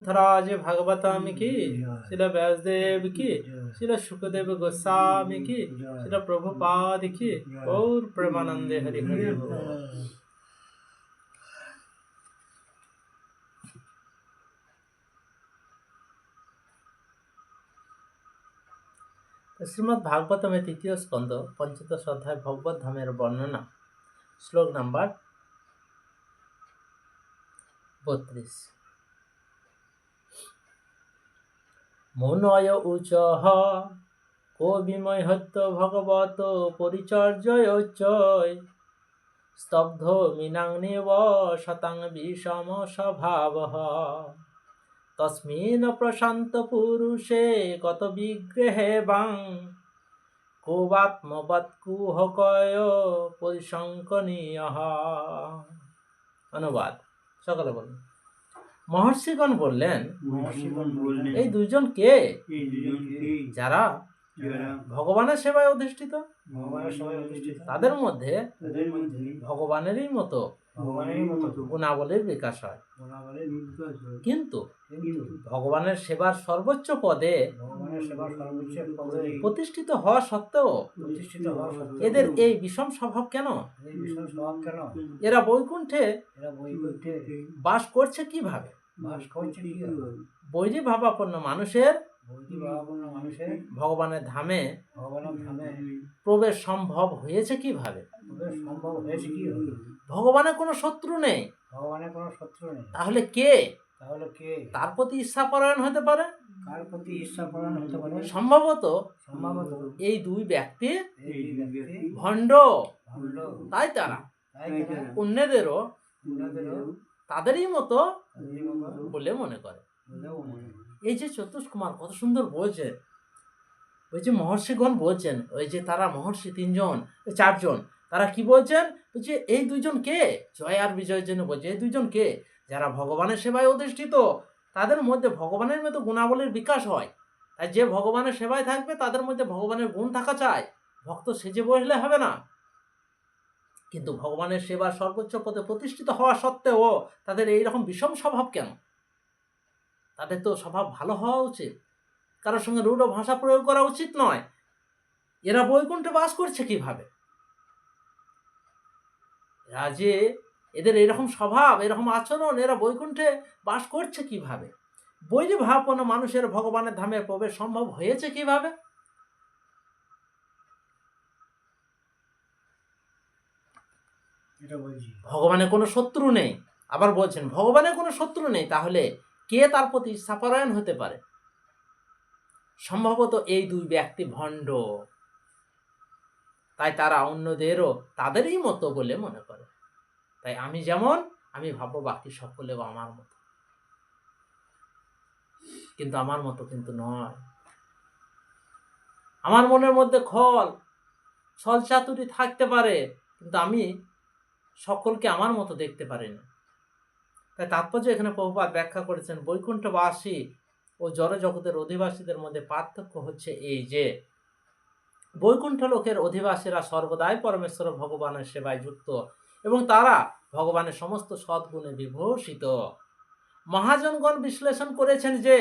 धराज भागवतम की, श्रील व्यासदेव की, श्रील सुखदेव गोस्वामी की, श्रील प्रभुपाद की, और प्रेमानंदे हरि हरि बोल। श्रीमद् भागवत में तृतीय स्कंद पंचदश अध्याय भगवत धामेर वर्णना, श्लोक नंबर 32। मौनय उचः को विमहत्त भगवत परिचर्यय स्तब्धो मीनाग्निव शतांग विषम स्वभावः तस्मिन् प्रशांत पुरुषे गत विग्रहे वां कोवात्मवत्कुहकय परिशंकनीयः। अनुवाद सकले बोलें। महर्षिगण बोलें এই দুইজন কে যারা ভগবানের সেবায় অধিষ্ঠিত, তাদের মধ্যে ভগবানেরই মতো গুণাবলীর বিকাশ হয়, কিন্তু ভগবানের সেবার সর্বোচ্চ পদে প্রতিষ্ঠিত হওয়া সত্ত্বেও এদের এই বিষম স্বভাব কেন? এরা বৈকুণ্ঠে বাস করছে কিভাবে? বৈরী ভাবাপন্ন মানুষের ভগবানের ধামে প্রবেশ সম্ভব হয়েছে কিভাবে? ভগবানের কোনো শত্রু নেই, তাহলে কে তার প্রতি ঈর্ষাপরায়ণ হতে পারে? সম্ভবত এই দুই ব্যক্তি ভণ্ড, তাই তারা অন্যদেরও তাদেরই মতো বলে মনে করে। এই যে চতুষ কুমার কত সুন্দর বলছে, ওই যে মহর্ষিগণ বলছেন, ওই যে তারা মহর্ষি চারজন, তারা কি বলছেন? বলছে এই দুইজন কে? জয় আর বিজয়ের জন্য বলছে এই দুইজন কে? যারা ভগবানের সেবায় অধিষ্ঠিত, তাদের মধ্যে ভগবানের মতো গুণাবলীর বিকাশ হয়। তাই যে ভগবানের সেবায় থাকবে তাদের মধ্যে ভগবানের গুণ থাকা চাই, ভক্ত সেজে বসলে হবে না। কিন্তু ভগবানের সেবার সর্বোচ্চ পদে প্রতিষ্ঠিত হওয়া সত্ত্বেও তাদের এইরকম বিষম স্বভাব কেন? তাদের তো স্বভাব ভালো হওয়া উচিত, কারোর সঙ্গে রূঢ় ভাষা প্রয়োগ করা উচিত নয়। এরা বৈকুণ্ঠে বাস করছে কিভাবে? এরা যে এদের এরকম স্বভাব, এরকম আচরণ, এরা বৈকুণ্ঠে বাস করছে কিভাবে? বৈরী ভাবাপন্ন মানুষের ভগবানের ধামে প্রবেশ সম্ভব হয়েছে কিভাবে? ভগবানের কোনো শত্রু নেই, আবার বলছেন ভগবানের কোনো শত্রু নেই, তাহলে কে তার প্রতি ঈর্ষাপরায়ণ হতে পারে? সম্ভবত এই দুই ব্যক্তি ভণ্ড, তাই তারা অন্যদেরও তাদেরই মতো বলে মনে করে। তাই আমি যেমন, আমি ভাববো বাকি সকলেও আমার মতো, কিন্তু আমার মতো কিন্তু নয়। আমার মনের মধ্যে ছল চাতুরি থাকতে পারে, কিন্তু আমি সকলকে আমার মতো দেখতে পারি না। তাই তাৎপর্য এখানে প্রভুপাদ ব্যাখ্যা করেছেন, বৈকুণ্ঠবাসী ও জড় জগতের অধিবাসীদের মধ্যে পার্থক্য হচ্ছে এই যে বৈকুণ্ঠ লোকের অধিবাসীরা সর্বদাই পরমেশ্বর ভগবানের সেবায় যুক্ত এবং তারা ভগবানের সমস্ত সদ্গুণে বিভূষিত। মহাজনগণ বিশ্লেষণ করেছেন যে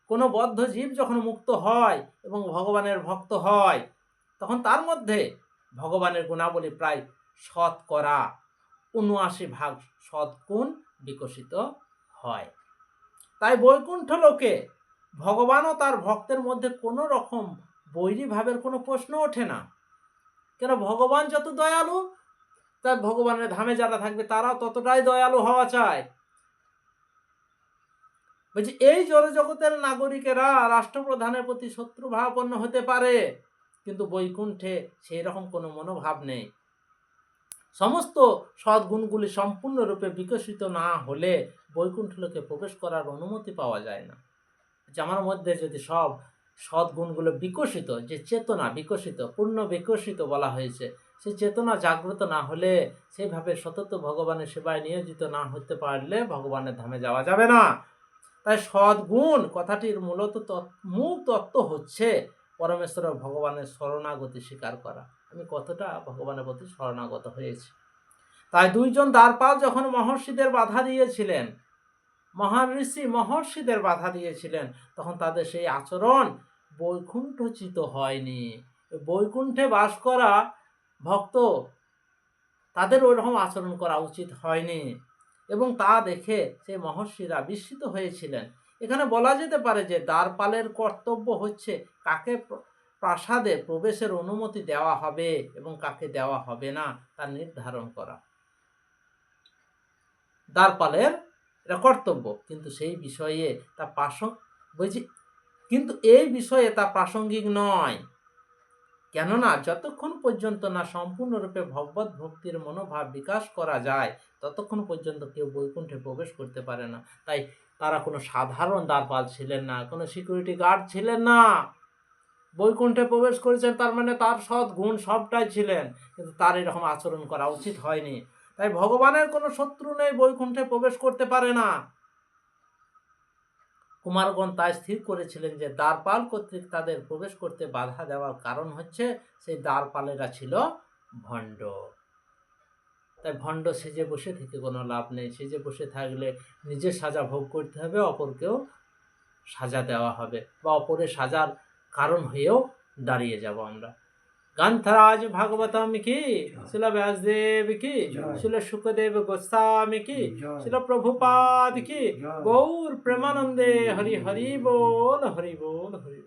কোনো বদ্ধ জীব যখন মুক্ত হয় এবং ভগবানের ভক্ত হয়, তখন তার মধ্যে ভগবানের গুণাবলী প্রায় ৭৯% সদ্গুণ বিকশিত হয়। তাই বৈকুণ্ঠ লোকে ভগবান ও তার ভক্তের মধ্যে কোনো রকম বৈরী ভাবের কোনো প্রশ্ন ওঠে না। কেন? ভগবান যত দয়ালু, তার ভগবানের ধামে যারা থাকবে তারাও ততটাই দয়ালু হওয়া চায়। বলছি এই জড়জগতের নাগরিকেরা রাষ্ট্রপ্রধানের প্রতি শত্রুভাবাপন্ন হতে পারে, কিন্তু বৈকুণ্ঠে সেই রকম কোনো মনোভাব নেই। সমস্ত সদ্গুণগুলি সম্পূর্ণরূপে বিকশিত না হলে বৈকুণ্ঠ লোকে প্রবেশ করার অনুমতি পাওয়া যায় না। যে আমার মধ্যে যদি সব সদ্গুণগুলো বিকশিত, যে চেতনা বিকশিত, পূর্ণ বিকশিত বলা হয়েছে, সেই চেতনা জাগ্রত না হলে, সেইভাবে সতত ভগবানের সেবায় নিয়োজিত না হতে পারলে ভগবানের ধামে যাওয়া যাবে না। তাই সদ্গুণ কথাটির মূল তত্ত্ব হচ্ছে পরমেশ্বর ভগবানের শরণাগতি স্বীকার করা। আমি কতটা ভগবানের প্রতি শরণাগত হয়েছি। তাই দুইজন দ্বারপাল যখন মহর্ষিদের বাধা দিয়েছিলেন, মহান ঋষি মহর্ষিদের বাধা দিয়েছিলেন, তখন তাদের সেই আচরণ বৈকুণ্ঠচিত হয়নি। বৈকুণ্ঠে বাস করা ভক্ত, তাদের ওইরকম আচরণ করা উচিত হয়নি, এবং তা দেখে সেই মহর্ষিরা বিস্মিত হয়েছিলেন। এখানে বলা যেতে পারে যে দ্বারপালের কর্তব্য হচ্ছে কাকে প্রাসাদে প্রবেশের অনুমতি দেওয়া হবে এবং কাকে দেওয়া হবে না তা নির্ধারণ করা। দ্বারপালের এটা কর্তব্য, কিন্তু সেই বিষয়ে তা কিন্তু এই বিষয়ে তা প্রাসঙ্গিক নয়। কেননা যতক্ষণ পর্যন্ত না সম্পূর্ণরূপে ভগবত ভক্তির মনোভাব বিকাশ করা যায়, ততক্ষণ পর্যন্ত কেউ বৈকুণ্ঠে প্রবেশ করতে পারে না। তাই তারা কোনো সাধারণ দ্বারপাল ছিলেন না, কোনো সিকিউরিটি গার্ড ছিলেন না। বৈকুণ্ঠে প্রবেশ করেছেন তার মানে তার সৎ গুণ সবটাই ছিলেন, কিন্তু তার এরকম আচরণ করা উচিত হয়নি। তাই ভগবানের কোনো শত্রু নেই, বৈকুণ্ঠে প্রবেশ করতে পারে না। কুমারগণ তাই স্থির করেছিলেন যে দ্বারপাল কর্তৃক তাদের প্রবেশ করতে বাধা দেওয়ার কারণ হচ্ছে সেই দ্বারপালেরা ছিল ভণ্ড। তাই ভণ্ড সেজে বসে থেকে কোনো লাভ নেই। সেজে বসে থাকলে নিজের সাজা ভোগ করতে হবে, অপরকেও সাজা দেওয়া হবে, বা অপরের সাজার কারণ হয়েও দাঁড়িয়ে যাব আমরা। গ্রন্থরাজ ভাগবতম কি, শিল ব্যাসদেব কি, শিল শুকদেব গোস্বামী কি, শিল প্রভুপাদ কি, গৌর প্রেমানন্দে হরি হরি বল হরি বল হরি।